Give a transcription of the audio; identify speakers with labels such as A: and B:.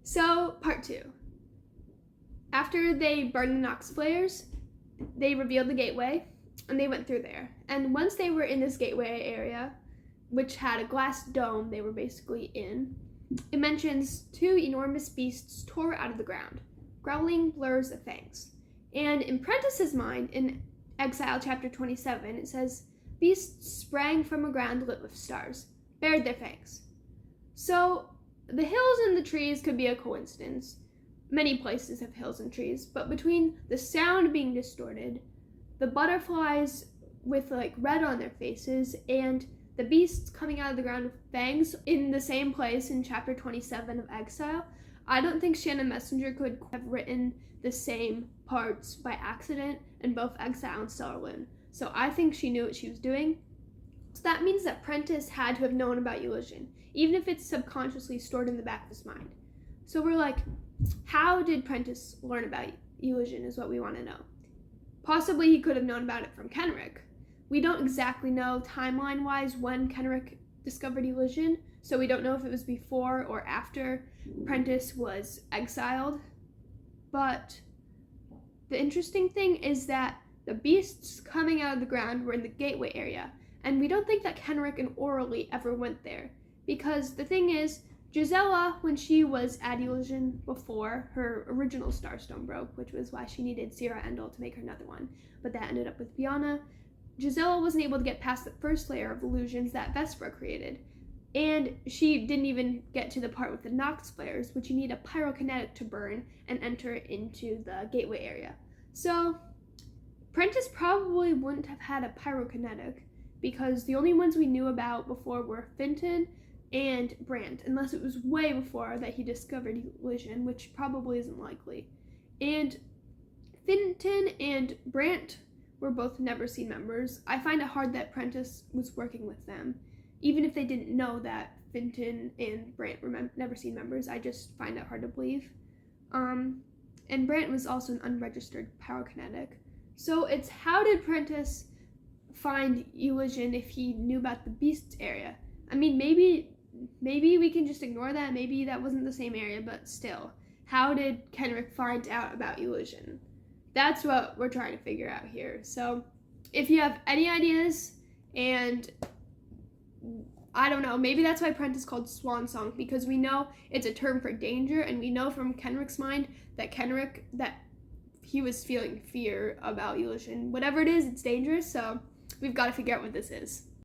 A: So, part 2. After they burned the Nox flares, they revealed the gateway, and they went through there. And once they were in this gateway area, which had a glass dome they were basically in, it mentions 2 enormous beasts tore out of the ground, growling blurs of fangs. And in Prentice's mind, in Exile chapter 27, it says, beasts sprang from a ground lit with stars, bared their fangs. So, the hills and the trees could be a coincidence. Many places have hills and trees, but between the sound being distorted, the butterflies with red on their faces, and the beasts coming out of the ground with fangs in the same place in chapter 27 of Exile, I don't think Shannon Messenger could have written the same parts by accident in both Exile and Starland. So I think she knew what she was doing. So that means that Prentice had to have known about Elysian, even if it's subconsciously stored in the back of his mind. So we're like, how did Prentice learn about Elysian is what we want to know. Possibly he could have known about it from Kenrick. We don't exactly know timeline-wise when Kenrick discovered Elysian, so we don't know if it was before or after Prentice was exiled. But the interesting thing is that the beasts coming out of the ground were in the gateway area, and we don't think that Kenrick and Orally ever went there, because the thing is, Gisela, when she was at Elysian before her original Starstone broke, which was why she needed Sierra Endel to make her another one, but that ended up with Biana, Gisela wasn't able to get past the first layer of illusions that Vespra created, and she didn't even get to the part with the Nox flares, which you need a pyrokinetic to burn and enter into the gateway area. So, Prentice probably wouldn't have had a pyrokinetic, because the only ones we knew about before were Finton and Brant, unless it was way before that he discovered Elysian, which probably isn't likely. And Finton and Brant were both Never Seen members. I find it hard that Prentice was working with them, even if they didn't know that Finton and Brant were Never Seen members. I just find it hard to believe. And Brant was also an unregistered pyrokinetic. So it's, how did Prentice find Elysian if he knew about the Beasts area? I mean, maybe we can just ignore that. Maybe that wasn't the same area, but still, how did Kenrick find out about Elysian? That's what we're trying to figure out here. So if you have any ideas, and I don't know, maybe that's why Prentice called Swan Song, because we know it's a term for danger, and we know from Kenrick's mind that he was feeling fear about Elysian. Whatever it is, it's dangerous, so we've got to figure out what this is.